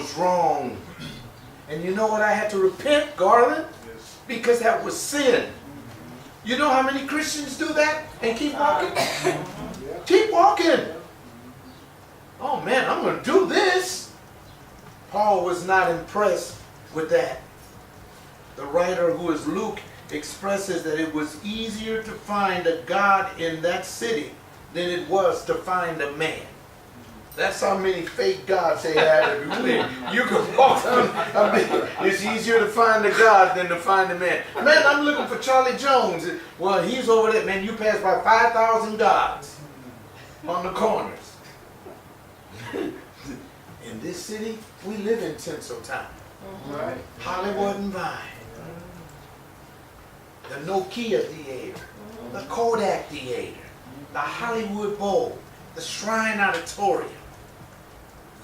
was wrong. And you know what I had to repent, Garland? Because that was sin. You know how many Christians do that and keep walking? Keep walking. Oh man, I'm going to do this. Paul was not impressed with that. The writer, who is Luke, expresses that it was easier to find a God in that city than it was to find a man. That's how many fake gods they had. You can walk on. I mean, it's easier to find a God than to find a man. Man, I'm looking for Charlie Jones. Well, he's over there. Man, you pass by 5,000 gods on the corners. In this city, we live in Tinseltown. Right. Hollywood and Vine. The Nokia Theater. The Kodak Theater. The Hollywood Bowl. The Shrine Auditorium.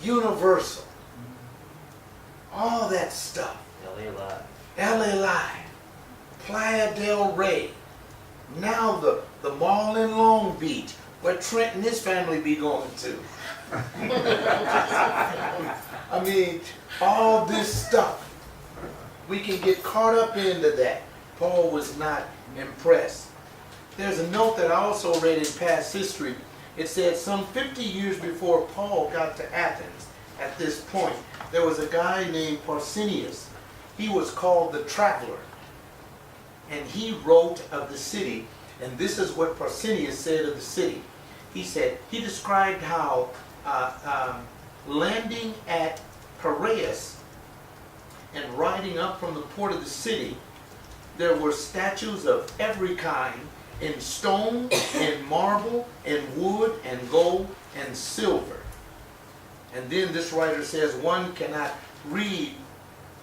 Universal. All that stuff. LA Live. LA Live. Playa del Rey. Now the mall in Long Beach, where Trent and his family be going to. I mean, all this stuff. We can get caught up into that. Paul was not impressed. There's a note that I also read in past history. It said some 50 years before Paul got to Athens, at this point, there was a guy named Pausanias. He was called the Traveler. And he wrote of the city, and this is what Pausanias said of the city. He said, he described how landing at Piraeus and riding up from the port of the city, there were statues of every kind, in stone, in marble, in wood, and gold, and silver. And then this writer says one cannot read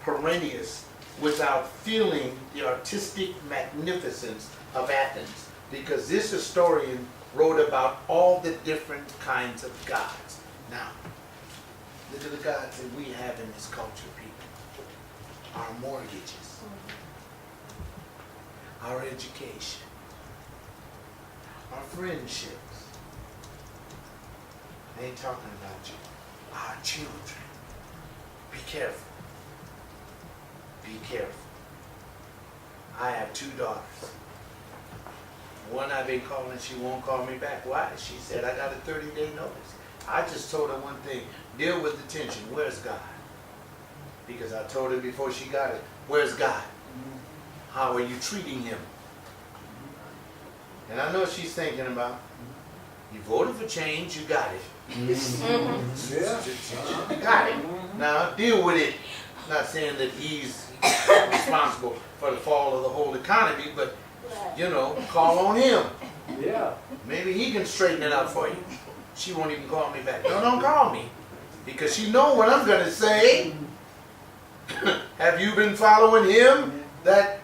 Piraeus without feeling the artistic magnificence of Athens, because this historian wrote about all the different kinds of gods. Now, look at the gods that we have in this culture, people. Our mortgages, our education, our friendships. I ain't talking about you. Our children. Be careful. Be careful. I have 2 daughters. One I've been calling, she won't call me back. Why? She said, I got a 30-day notice. I just told her one thing, deal with the tension. Where's God? Because I told her before she got it, where's God? How are you treating him? And I know she's thinking about, you voted for change, you got it. You got it. Now deal with it. Not saying that he's responsible for the fall of the whole economy, but you know, call on him. Yeah. Maybe he can straighten it out for you. She won't even call me back. No, don't call me. Because she know what I'm going to say. Have you been following him? That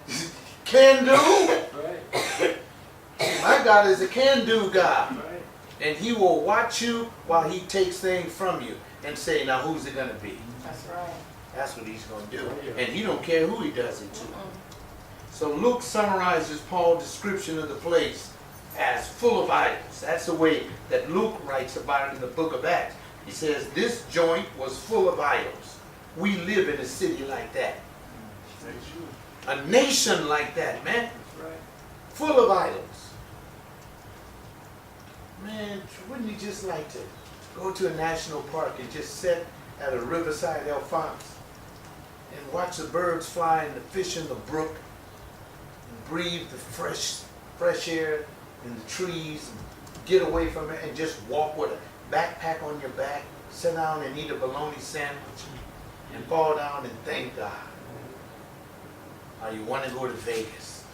can do? My God is a can-do God. And he will watch you while he takes things from you and say, now who's it going to be? That's right. That's what he's going to do. And he don't care who he does it to. So Luke summarizes Paul's description of the place as full of idols. That's the way that Luke writes about it in the book of Acts. He says, this joint was full of idols. We live in a city like that. A nation like that, man. Full of idols. Man, wouldn't you just like to go to a national park and just sit at a riverside Alphonse and watch the birds fly and the fish in the brook and breathe the fresh air in the trees and get away from it and just walk with a backpack on your back, sit down and eat a bologna sandwich and fall down and thank God? Or you want to go to Vegas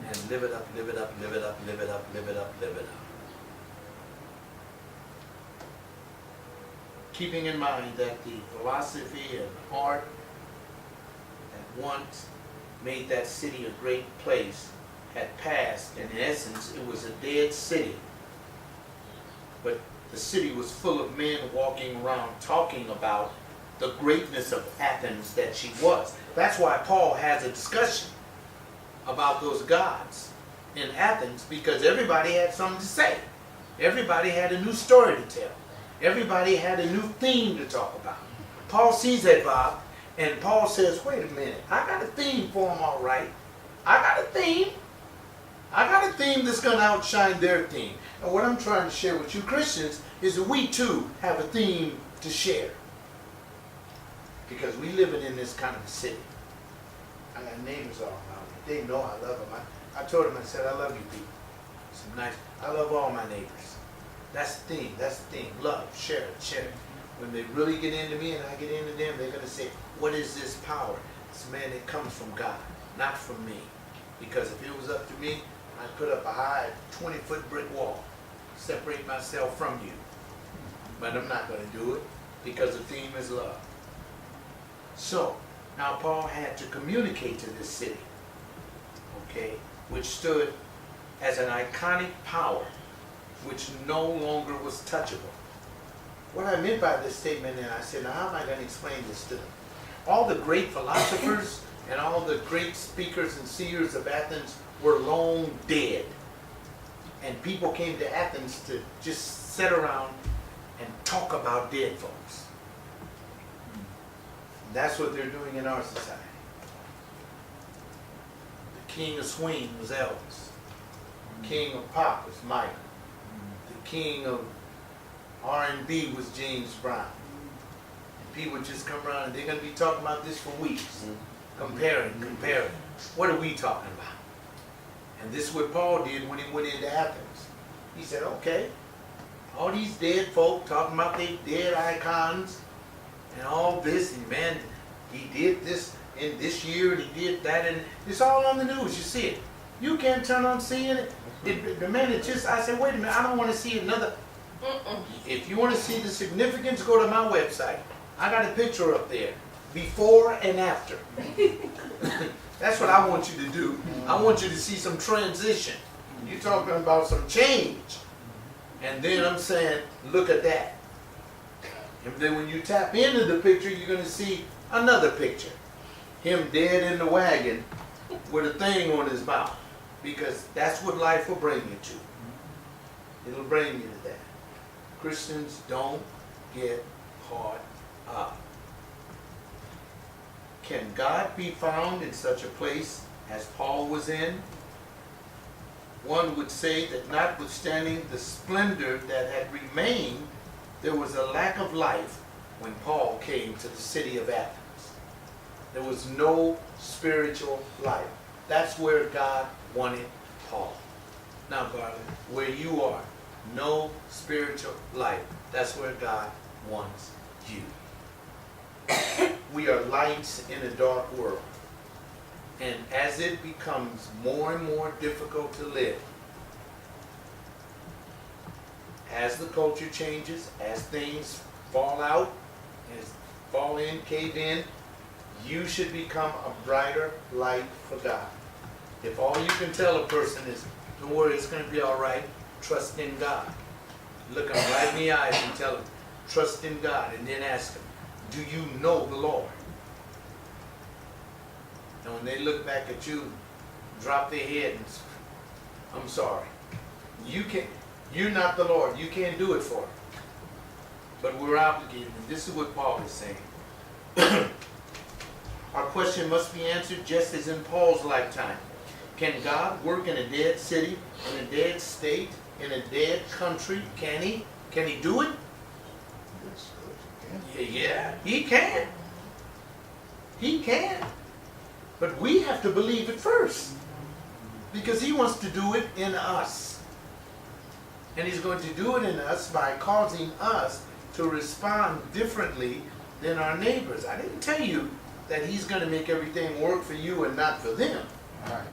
and live it up, live it up, live it up, live it up, live it up, live it up. Keeping in mind that the philosophy and art that once made that city a great place had passed, and in essence it was a dead city. But the city was full of men walking around talking about the greatness of Athens that she was. That's why Paul has a discussion about those gods in Athens, because everybody had something to say. Everybody had a new story to tell. Everybody had a new theme to talk about. Paul sees that, Bob, and Paul says, wait a minute, I got a theme for them all right. I got a theme. I got a theme that's going to outshine their theme. And what I'm trying to share with you Christians is that we too have a theme to share. Because we living in this kind of a city. I got neighbors all around me. They know I love them. I told them, I said, I love you people. Some nice, I love all my neighbors. That's the theme. That's the theme. Love, share it, share it. When they really get into me and I get into them, they're going to say, what is this power? It's, man, it comes from God, not from me. Because if it was up to me, I'd put up a high 20-foot brick wall, separate myself from you. But I'm not going to do it because the theme is love. So, now Paul had to communicate to this city, okay, which stood as an iconic power, which no longer was touchable. What I meant by this statement, and I said, now how am I going to explain this to them? All the great philosophers and all the great speakers and seers of Athens were long dead. And people came to Athens to just sit around and talk about dead folks. That's what they're doing in our society. The king of swing was Elvis. The king of pop was Michael. The king of R&B was James Brown. And people just come around and they're going to be talking about this for weeks. Comparing. What are we talking about? And this is what Paul did when he went into Athens. He said, okay, all these dead folk talking about their dead icons and all this, and man, he did this in this year and he did that, and it's all on the news. You see it. You can't turn on seeing it. I said, wait a minute, I don't want to see another. If you want to see the significance, go to my website. I got a picture up there, before and after. That's what I want you to do. I want you to see some transition. You're talking about some change. And then I'm saying, look at that. And then when you tap into the picture, you're going to see another picture. Him dead in the wagon with a thing on his mouth. Because that's what life will bring you to. It'll bring you to that. Christians, don't get caught up. Can God be found in such a place as Paul was in? One would say that notwithstanding the splendor that had remained, there was a lack of life when Paul came to the city of Athens. There was no spiritual life. That's where God wanted Paul. Now, Garland, where you are, no spiritual life. That's where God wants you. We are lights in a dark world. And as it becomes more and more difficult to live, as the culture changes, as things fall out, as fall in, cave in, you should become a brighter light for God. If all you can tell a person is, don't worry, it's going to be all right, trust in God. Look them right in the eyes and tell them, trust in God, and then ask them, do you know the Lord? And when they look back at you, drop their head and say, I'm sorry. You're not the Lord. You can't do it for him. But we're obligated. And this is what Paul is saying. Our question must be answered just as in Paul's lifetime. Can God work in a dead city, in a dead state, in a dead country? Can he? Can he do it? Yeah, he can. He can. But we have to believe it first. Because he wants to do it in us. And he's going to do it in us by causing us to respond differently than our neighbors. I didn't tell you that he's going to make everything work for you and not for them. All right.